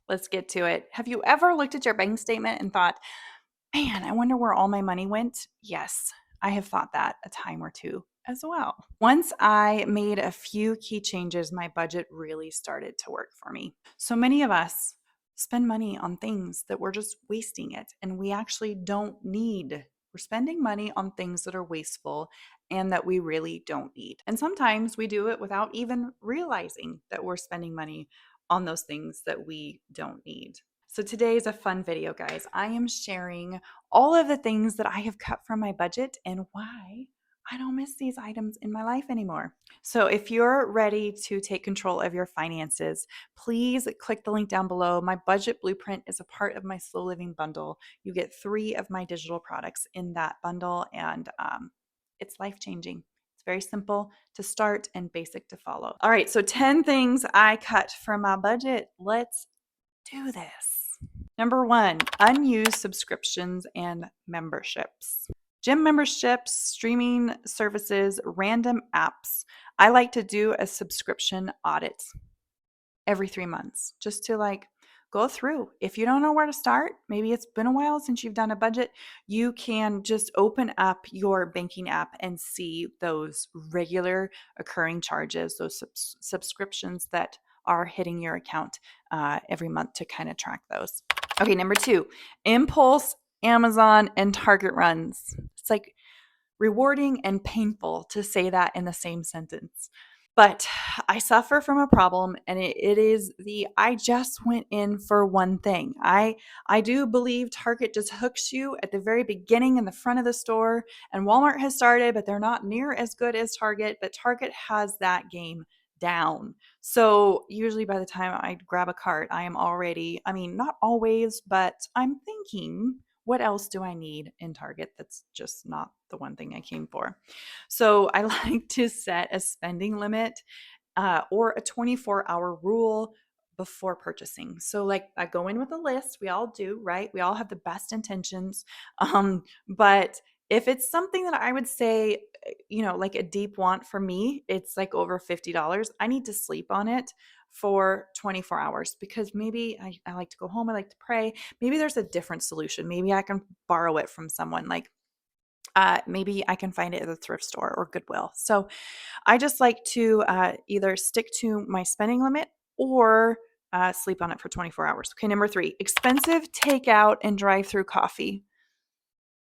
let's get to it. Have you ever looked at your bank statement and thought, man, I wonder where all my money went? Yes, I have thought that a time or two as well. Once I made a few key changes, my budget really started to work for me. So many of us spend money on things that we're just wasting it, and we actually don't need. We're spending money on things that are wasteful and that we really don't need. And sometimes we do it without even realizing that we're spending money on those things that we don't need. So today is a fun video, guys. I am sharing all of the things that I have cut from my budget and why I don't miss these items in my life anymore. So if you're ready to take control of your finances, please click the link down below. My budget blueprint is a part of my slow living bundle. You get 3 of my digital products in that bundle, and it's life changing. It's very simple to start and basic to follow. All right, so 10 things I cut from my budget. Let's do this. Number 1, unused subscriptions and memberships. Gym memberships, streaming services, random apps. I like to do a subscription audit every 3 months just to go through. If you don't know where to start, maybe it's been a while since you've done a budget, you can just open up your banking app and see those regular occurring charges, those subscriptions that are hitting your account every month to kind of track those. Okay, number 2, impulse, Amazon, and Target runs. It's like rewarding and painful to say that in the same sentence. But I suffer from a problem, and it is I just went in for one thing. I do believe Target just hooks you at the very beginning in the front of the store, and Walmart has started, but they're not near as good as Target, but Target has that game down. So usually by the time I grab a cart, I am already, I mean, not always, but I'm thinking, what else do I need in Target that's just not the one thing I came for? So I like to set a spending limit or a 24-hour rule before purchasing. So I go in with a list. We all do, right? We all have the best intentions. But if it's something that I would say, like a deep want for me, it's like over $50. I need to sleep on it for 24 hours because maybe I like to go home. I like to pray. Maybe there's a different solution. Maybe I can borrow it from someone. Maybe I can find it at a thrift store or Goodwill. So I just like to either stick to my spending limit or sleep on it for 24 hours. Okay, number 3, expensive takeout and drive-through coffee.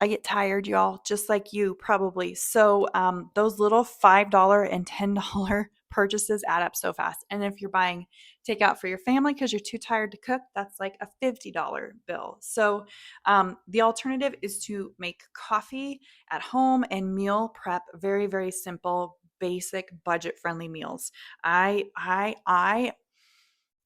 I get tired, y'all, just like you probably. So those little $5 and $10 purchases add up so fast. And if you're buying takeout for your family because you're too tired to cook, that's like a $50 bill. So the alternative is to make coffee at home and meal prep very, very simple, basic, budget-friendly meals. I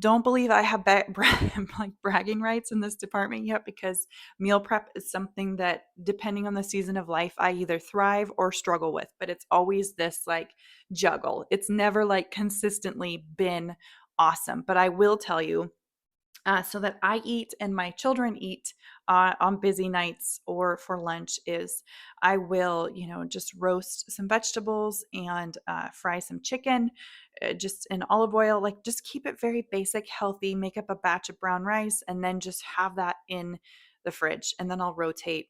don't believe I have like bragging rights in this department yet because meal prep is something that, depending on the season of life, I either thrive or struggle with. But it's always this juggle. It's never consistently been awesome. But I will tell you, so that I eat and my children eat on busy nights or for lunch, is I will, just roast some vegetables and fry some chicken just in olive oil. Just keep it very basic, healthy, make up a batch of brown rice, and then just have that in the fridge. And then I'll rotate,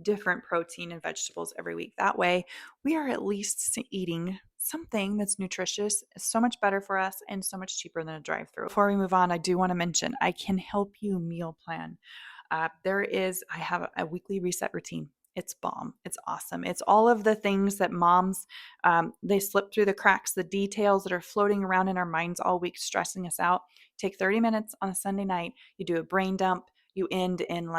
different protein and vegetables every week. That way, we are at least eating something that's nutritious, so much better for us, and so much cheaper than a drive-through. Before we move on, I do want to mention I can help you meal plan. I have a weekly reset routine. It's bomb. It's awesome. It's all of the things that moms, they slip through the cracks, the details that are floating around in our minds all week, stressing us out. Take 30 minutes on a Sunday night. You do a brain dump. You end in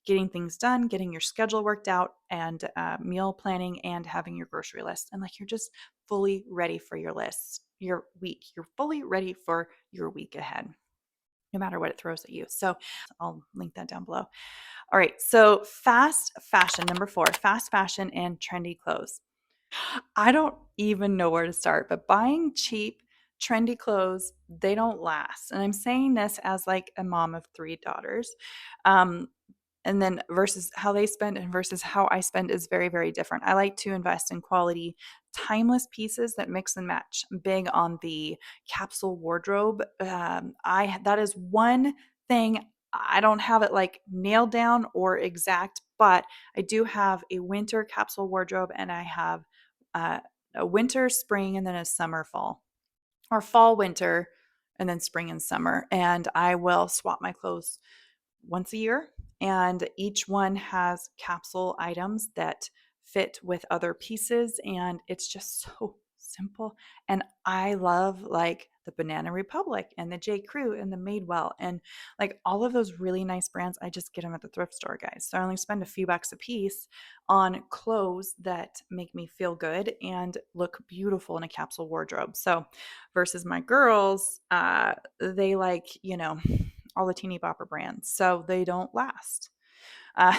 getting things done, getting your schedule worked out, and meal planning, and having your grocery list. And you're just fully ready for your list, your week. You're fully ready for your week ahead, no matter what it throws at you. So I'll link that down below. All right. So fast fashion, number 4, fast fashion and trendy clothes. I don't even know where to start, but buying cheap, trendy clothes, they don't last. And I'm saying this as a mom of 3 daughters. And then versus how they spend and versus how I spend is very, very different. I like to invest in quality timeless pieces that mix and match. I'm big on the capsule wardrobe. I That is one thing. I don't have it like nailed down or exact, but I do have a winter capsule wardrobe, and I have uh, a winter, spring, and then a summer, fall, or fall, winter, and then spring and summer. And I will swap my clothes once a year, and each one has capsule items that fit with other pieces, and it's just so simple. And I love like the Banana Republic and the J. Crew and the Madewell and like all of those really nice brands. I just get them at the thrift store, guys. So I only spend a few bucks a piece on clothes that make me feel good and look beautiful in a capsule wardrobe. So versus my girls, they like, all the teeny bopper brands, so they don't last. Uh,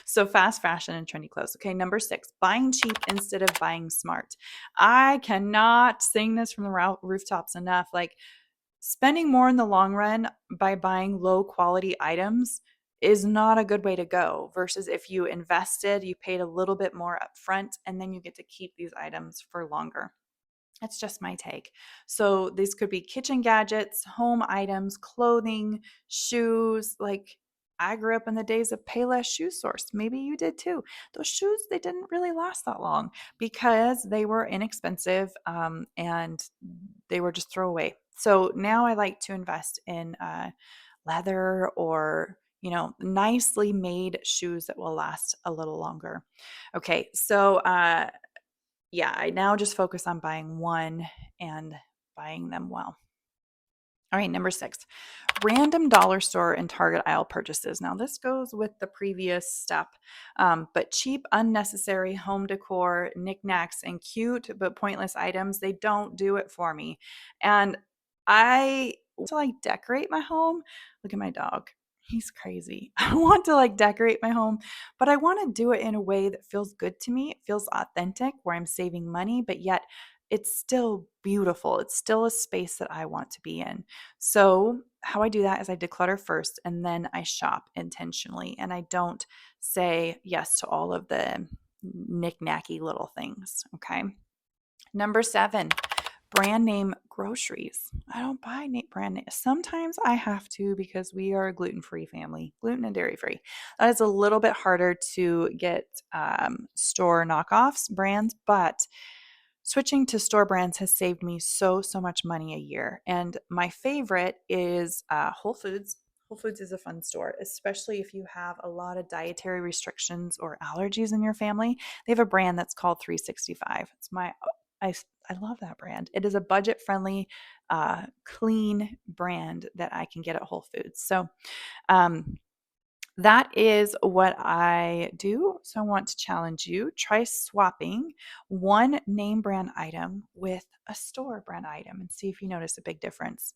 so fast fashion and trendy clothes. Okay, number 6, buying cheap instead of buying smart. I cannot sing this from the rooftops enough. Like, spending more in the long run by buying low quality items is not a good way to go versus if you invested, you paid a little bit more upfront, and then you get to keep these items for longer. That's just my take. So these could be kitchen gadgets, home items, clothing, shoes. Like, I grew up in the days of Payless Shoe Source. Maybe you did too. Those shoes, they didn't really last that long because they were inexpensive, and they were just throwaway. So now I like to invest in leather or nicely made shoes that will last a little longer. Okay, so yeah, I now just focus on buying one and buying them well. All right, number 6, random dollar store and Target aisle purchases. Now, this goes with the previous step, but cheap, unnecessary home decor, knickknacks, and cute but pointless items, they don't do it for me. And I want to like decorate my home. Look at my dog. He's crazy. I want to like decorate my home, but I want to do it in a way that feels good to me. It feels authentic, where I'm saving money, but yet it's still beautiful. It's still a space that I want to be in. So, how I do that is I declutter first and then I shop intentionally, and I don't say yes to all of the knick-knacky little things. Okay. Number 7, brand name groceries. I don't buy brand name. Sometimes I have to because we are a gluten-free family, gluten and dairy-free. That is a little bit harder to get store knockoffs brands, but switching to store brands has saved me so much money a year. And my favorite is Whole Foods. Whole Foods is a fun store, especially if you have a lot of dietary restrictions or allergies in your family. They have a brand that's called 365. I, I love that brand. It is a budget friendly, clean brand that I can get at Whole Foods. So, um, that is what I do. So I want to challenge you. Try swapping one name brand item with a store brand item and see if you notice a big difference.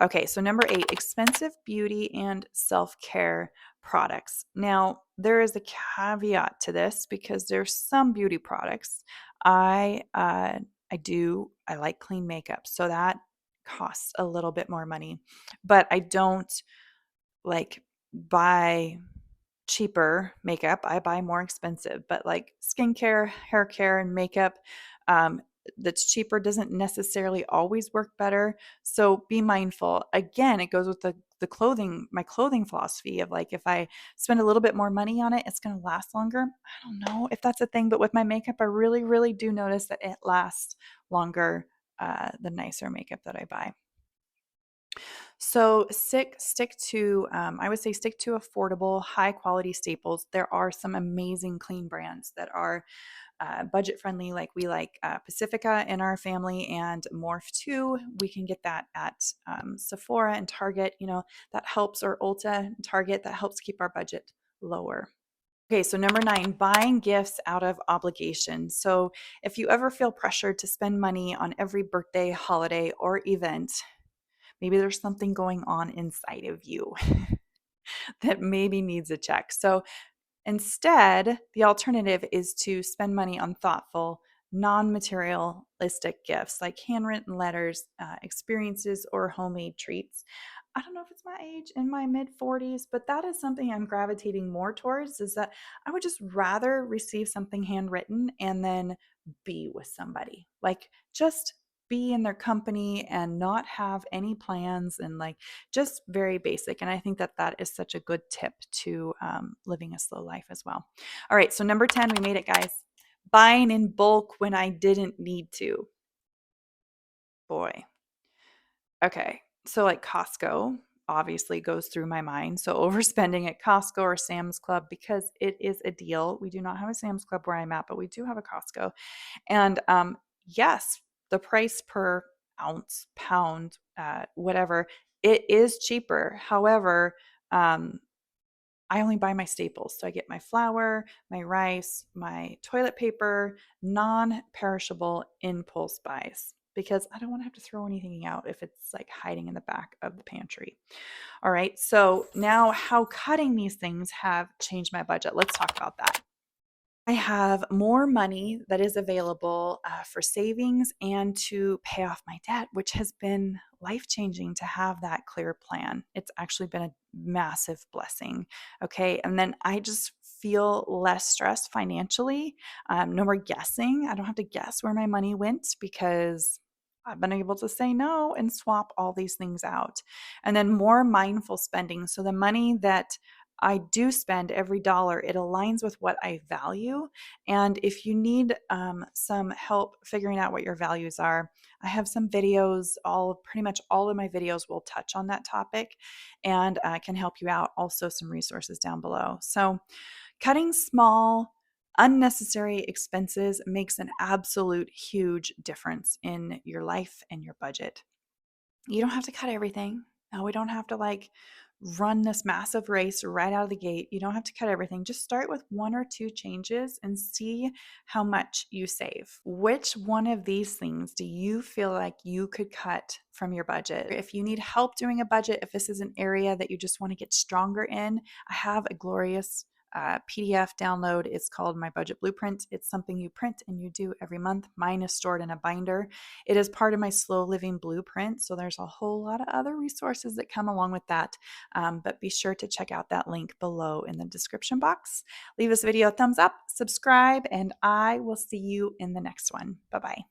Okay, so number 8, expensive beauty and self care products. Now, there is a caveat to this because there's some beauty products I like clean makeup, so that costs a little bit more money, but I don't like buy cheaper makeup. I buy more expensive, but like skincare, hair care, and makeup um, that's cheaper doesn't necessarily always work better. So be mindful. Again, it goes with the clothing, my clothing philosophy of like, if I spend a little bit more money on it, it's going to last longer. I don't know if that's a thing, but with my makeup, I really do notice that it lasts longer, the nicer makeup that I buy. So stick to I would say stick to affordable, high quality staples. There are some amazing clean brands that are budget friendly. Like we like Pacifica in our family, and Morph too. We can get that at Sephora and Target. That helps, or Ulta and Target. That helps keep our budget lower. Okay, so number 9, buying gifts out of obligation. So if you ever feel pressured to spend money on every birthday, holiday, or event, maybe there's something going on inside of you that maybe needs a check. So instead, the alternative is to spend money on thoughtful, non materialistic gifts like handwritten letters, experiences, or homemade treats. I don't know if it's my age, in my mid 40s, but that is something I'm gravitating more towards, is that I would just rather receive something handwritten and then be with somebody. Like, just be in their company and not have any plans, and like just very basic. And I think that that is such a good tip to living a slow life as well. All right, so number 10, we made it, guys. Buying in bulk when I didn't need to. Boy. Okay. So like Costco obviously goes through my mind. So overspending at Costco or Sam's Club because it is a deal. We do not have a Sam's Club where I'm at, but we do have a Costco. And yes, the price per ounce, pound, whatever, it is cheaper. However, um, I only buy my staples. So I get my flour, my rice, my toilet paper, non perishable impulse buys because I don't want to have to throw anything out if it's like hiding in the back of the pantry. All right. So now, how cutting these things have changed my budget. Let's talk about that. I have more money that is available for savings and to pay off my debt, which has been life changing to have that clear plan. It's actually been a massive blessing. Okay. And then I just feel less stressed financially. No more guessing. I don't have to guess where my money went because I've been able to say no and swap all these things out. And then more mindful spending. So the money that I do spend every dollar, it aligns with what I value. And if you need some help figuring out what your values are, I have some videos. Pretty much all of my videos will touch on that topic and can help you out. Also, some resources down below. So, cutting small, unnecessary expenses makes an absolute huge difference in your life and your budget. You don't have to cut everything. No, we don't have to like run this massive race right out of the gate. You don't have to cut everything. Just start with one or two changes and see how much you save. Which one of these things do you feel like you could cut from your budget? If you need help doing a budget, if this is an area that you just want to get stronger in, I have a glorious PDF download. It's called My Budget Blueprint. It's something you print and you do every month. Mine is stored in a binder. It is part of my slow living blueprint. So there's a whole lot of other resources that come along with that. But be sure to check out that link below in the description box. Leave this video a thumbs up, subscribe, and I will see you in the next one. Bye bye.